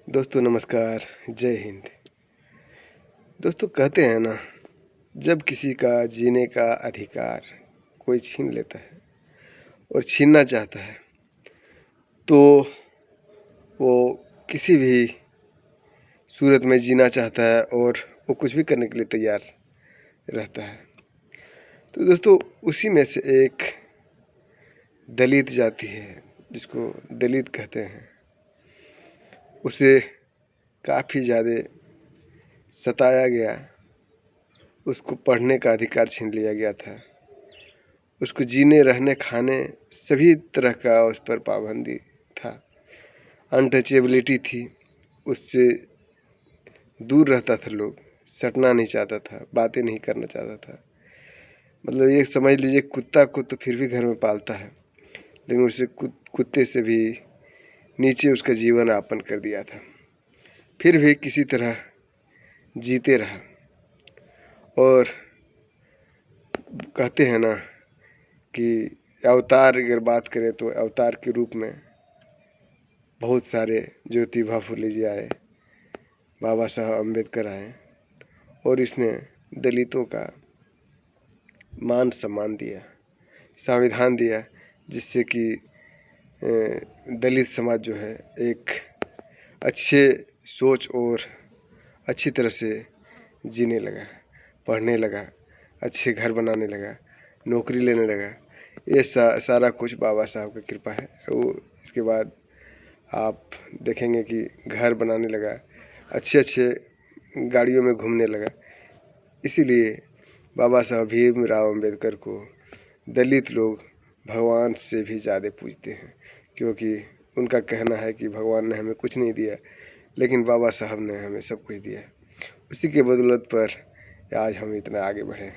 दोस्तों नमस्कार, जय हिंद। दोस्तों कहते हैं ना, जब किसी का जीने का अधिकार कोई छीन लेता है और छीनना चाहता है तो वो किसी भी सूरत में जीना चाहता है और वो कुछ भी करने के लिए तैयार रहता है। तो दोस्तों उसी में से एक दलित जाति है जिसको दलित कहते हैं। उसे काफ़ी ज़्यादा सताया गया, उसको पढ़ने का अधिकार छीन लिया गया था, उसको जीने रहने खाने सभी तरह का उस पर पाबंदी था, अनटचेबिलिटी थी, उससे दूर रहता था लोग, सटना नहीं चाहता था, बातें नहीं करना चाहता था। मतलब ये समझ लीजिए कुत्ता को तो फिर भी घर में पालता है, लेकिन उसे कुत्ते से भी नीचे उसका जीवन यापन कर दिया था। फिर भी किसी तरह जीते रहा। और कहते हैं ना कि अवतार अगर बात करें तो अवतार के रूप में बहुत सारे ज्योतिबा फुले जी आए, बाबा साहब अम्बेडकर आए और इसने दलितों का मान सम्मान दिया, संविधान दिया, जिससे कि दलित समाज जो है एक अच्छे सोच और अच्छी तरह से जीने लगा, पढ़ने लगा, अच्छे घर बनाने लगा, नौकरी लेने लगा। ये सारा कुछ बाबा साहब की कृपा है। वो इसके बाद आप देखेंगे कि घर बनाने लगा, अच्छे अच्छे गाड़ियों में घूमने लगा। इसीलिए बाबा साहब भीमराव अम्बेडकर को दलित लोग भगवान से भी ज़्यादा पूजते हैं, क्योंकि उनका कहना है कि भगवान ने हमें कुछ नहीं दिया, लेकिन बाबा साहब ने हमें सब कुछ दिया। उसी के बदौलत पर आज हम इतना आगे बढ़े।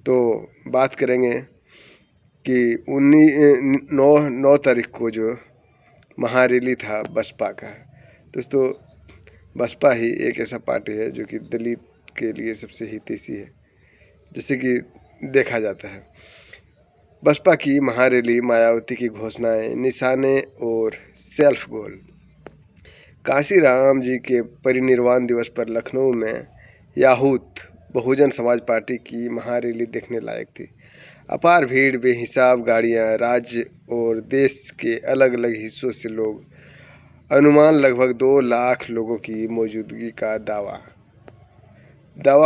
तो बात करेंगे कि 9 तारीख को जो महारैली था बसपा का। दोस्तों बसपा ही एक ऐसा पार्टी है जो कि दलित के लिए सबसे हितैषी है, जैसे कि देखा जाता है। बसपा की महारैली, मायावती की घोषणाएं, निशाने और सेल्फ गोल। काशी राम जी के परिनिर्वाण दिवस पर लखनऊ में याहूत बहुजन समाज पार्टी की महारैली देखने लायक थी। अपार भीड़, बेहिसाब गाड़ियां, राज्य और देश के अलग अलग हिस्सों से लोग, अनुमान लगभग 2 लाख लोगों की मौजूदगी का दावा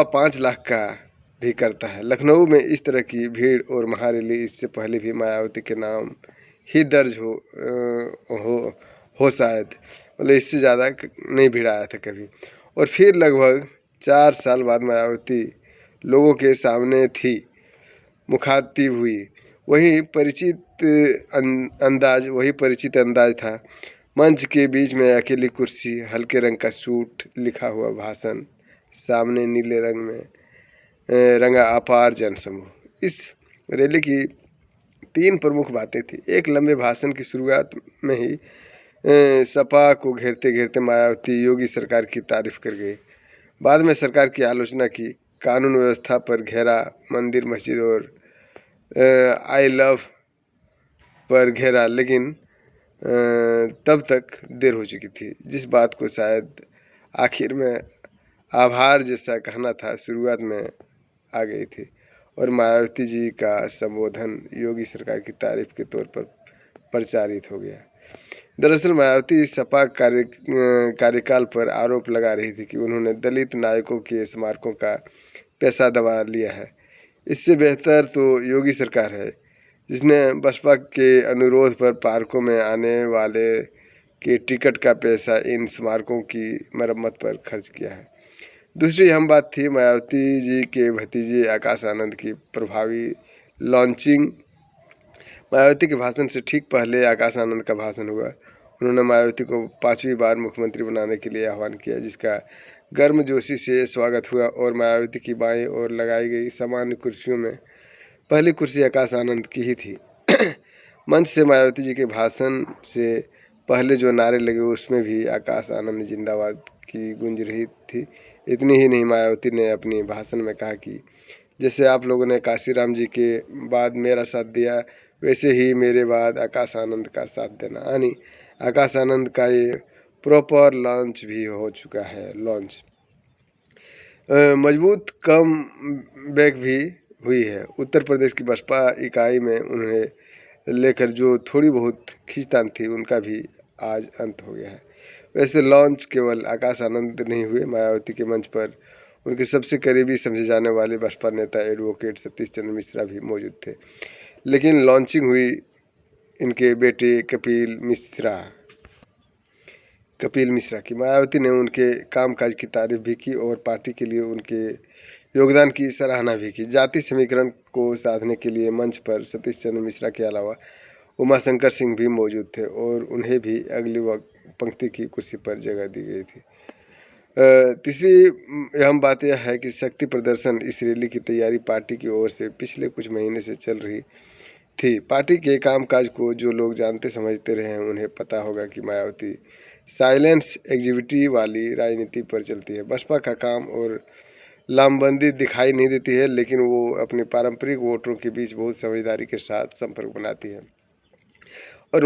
5 लाख का भी करता है। लखनऊ में इस तरह की भीड़ और महारैली इससे पहले भी मायावती के नाम ही दर्ज हो शायद, मतलब इससे ज़्यादा नहीं भीड़ आया था कभी। और फिर लगभग 4 साल बाद मायावती लोगों के सामने थी, मुखातिब हुई। वही परिचित अंदाज था। मंच के बीच में अकेली कुर्सी, हल्के रंग का सूट, लिखा हुआ भाषण, सामने नीले रंग में रंगा अपार जनसमूह। इस रैली की 3 प्रमुख बातें थी। एक, लंबे भाषण की शुरुआत में ही सपा को घेरते घेरते मायावती योगी सरकार की तारीफ कर गई। बाद में सरकार की आलोचना की, कानून व्यवस्था पर घेरा, मंदिर मस्जिद और आई लव पर घेरा, लेकिन तब तक देर हो चुकी थी। जिस बात को शायद आखिर में आभार जैसा कहना था, शुरुआत में आ गई थी। और मायावती जी का संबोधन योगी सरकार की तारीफ के तौर पर प्रचारित हो गया। दरअसल मायावती सपा कार्यकाल पर आरोप लगा रही थी कि उन्होंने दलित नायकों के स्मारकों का पैसा दबा लिया है। इससे बेहतर तो योगी सरकार है, जिसने बसपा के अनुरोध पर पार्कों में आने वाले के टिकट का पैसा इन स्मारकों की मरम्मत पर खर्च किया है। दूसरी अहम बात थी मायावती जी के भतीजे आकाश आनंद की प्रभावी लॉन्चिंग। मायावती के भाषण से ठीक पहले आकाश आनंद का भाषण हुआ। उन्होंने मायावती को 5वीं बार मुख्यमंत्री बनाने के लिए आह्वान किया, जिसका गर्मजोशी से स्वागत हुआ। और मायावती की बाईं ओर लगाई गई सामान्य कुर्सियों में पहली कुर्सी आकाश आनंद की ही थी। मंच से मायावती जी के भाषण से पहले जो नारे लगे उसमें भी आकाश आनंद जिंदाबाद की गूंज रही थी। इतनी ही नहीं, मायावती ने अपने भाषण में कहा कि जैसे आप लोगों ने काशी राम जी के बाद मेरा साथ दिया, वैसे ही मेरे बाद आकाश आनंद का साथ देना। यानी आकाश आनंद का ये प्रॉपर लॉन्च भी हो चुका है। मजबूत कम बैक भी हुई है। उत्तर प्रदेश की बसपा इकाई में उन्हें लेकर जो थोड़ी बहुत खींचतान थी उनका भी आज अंत हो गया है। वैसे लॉन्च केवल आकाश आनंद नहीं हुए, मायावती के मंच पर उनके सबसे करीबी समझे जाने वाले बसपा नेता एडवोकेट सतीश चंद्र मिश्रा भी मौजूद थे। लेकिन लॉन्चिंग हुई इनके बेटे कपिल मिश्रा की। मायावती ने उनके कामकाज की तारीफ भी की और पार्टी के लिए उनके योगदान की सराहना भी की। जाति समीकरण को साधने के लिए मंच पर सतीश चंद्र मिश्रा के अलावा उमाशंकर सिंह भी मौजूद थे और उन्हें भी अगली पंक्ति की कुर्सी पर जगह दी गई थी। तीसरी अहम बात यह है कि शक्ति प्रदर्शन इस रैली की तैयारी पार्टी की ओर से पिछले कुछ महीने से चल रही थी। पार्टी के कामकाज को जो लोग जानते समझते रहे हैं उन्हें पता होगा कि मायावती साइलेंस एग्जिबिटी वाली राजनीति पर चलती है। बसपा का काम और लामबंदी दिखाई नहीं देती है, लेकिन वो अपने पारंपरिक वोटरों के बीच बहुत समझदारी के साथ संपर्क बनाती है और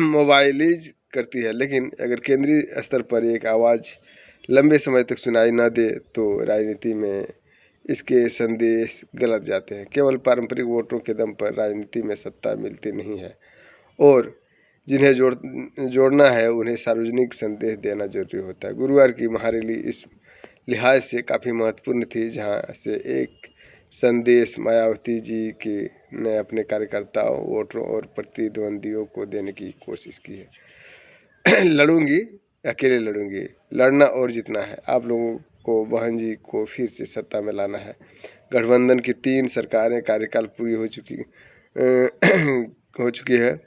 मोबाइलाइज करती है। लेकिन अगर केंद्रीय स्तर पर एक आवाज़ लंबे समय तक सुनाई न दे तो राजनीति में इसके संदेश गलत जाते हैं। केवल पारंपरिक वोटरों के दम पर राजनीति में सत्ता मिलती नहीं है और जिन्हें जोड़ना है उन्हें सार्वजनिक संदेश देना जरूरी होता है। गुरुवार की महारैली इस लिहाज से काफ़ी महत्वपूर्ण थी, जहां से एक संदेश मायावती जी के ने अपने कार्यकर्ताओं, वोटरों और प्रतिद्वंदियों को देने की कोशिश की है। लड़ूंगी, अकेले लड़ूंगी, लड़ना और जीतना है। आप लोगों को बहन जी को फिर से सत्ता में लाना है। गठबंधन की 3 सरकारें कार्यकाल पूरी हो चुकी है।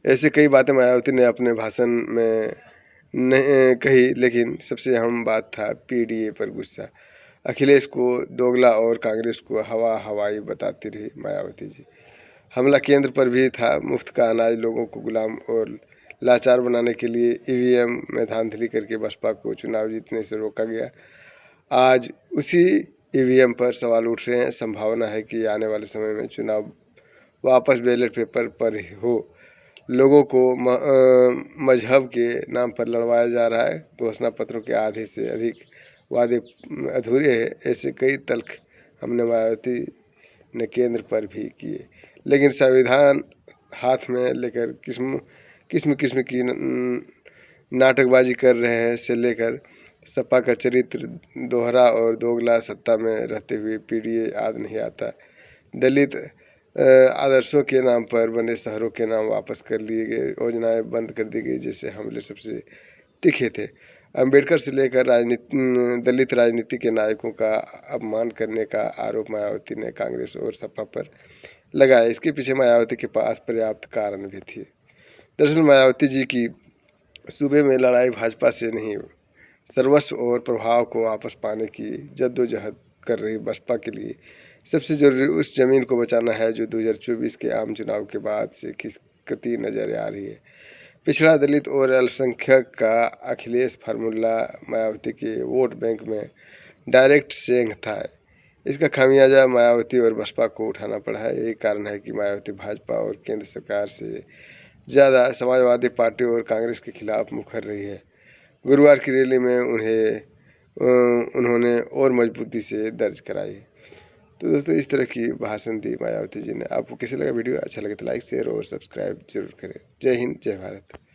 ऐसे कई बातें मायावती ने अपने भाषण में नहीं कही, लेकिन सबसे अहम बात था पीडीए पर गुस्सा। अखिलेश को दोगला और कांग्रेस को हवाई बताती रही मायावती जी। हमला केंद्र पर भी था। मुफ्त का अनाज लोगों को गुलाम और लाचार बनाने के लिए ईवीएम में धांधली करके बसपा को चुनाव जीतने से रोका गया। आज उसी ईवीएम पर सवाल उठ रहे हैं। संभावना है कि आने वाले समय में चुनाव वापस बैलेट पेपर पर हो। लोगों को मजहब के नाम पर लड़वाया जा रहा है। घोषणा पत्रों के आधे से अधिक वादे अधूरे हैं। ऐसे कई तल्ख हमने मायावती ने केंद्र पर भी किए, लेकिन संविधान हाथ में लेकर किस्म किस्म की नाटकबाजी कर रहे हैं से लेकर सपा का चरित्र दोहरा और दोगला सत्ता में रहते हुए पीडीए याद नहीं आता। दलित आदर्शों के नाम पर बने शहरों के नाम वापस कर लिए गए, योजनाएं बंद कर दी गई, जैसे हमले सबसे तीखे थे। अंबेडकर से लेकर दलित राजनीति के नायकों का अपमान करने का आरोप मायावती ने कांग्रेस और सपा पर लगाया। इसके पीछे मायावती के पास पर्याप्त कारण भी थे। दरअसल मायावती जी की सूबे में लड़ाई भाजपा से नहीं, सर्वस्व और प्रभाव को वापस पाने की जद्दोजहद कर रही बसपा के लिए सबसे जरूरी उस जमीन को बचाना है जो 2024 के आम चुनाव के बाद से खिसकती नजर आ रही है। पिछड़ा, दलित और अल्पसंख्यक का अखिलेश फार्मूला मायावती के वोट बैंक में डायरेक्ट सेंध था। इसका खामियाजा मायावती और बसपा को उठाना पड़ा है। यही कारण है कि मायावती भाजपा और केंद्र सरकार से ज़्यादा समाजवादी पार्टी और कांग्रेस के खिलाफ मुखर रही है। गुरुवार की रैली में उन्होंने और मजबूती से दर्ज कराई। तो दोस्तों, इस तरह की भाषण दी मायावती जी ने। आपको कैसे लगा वीडियो? अच्छा लगे तो लाइक, शेयर और सब्सक्राइब जरूर करें। जय हिंद, जय भारत।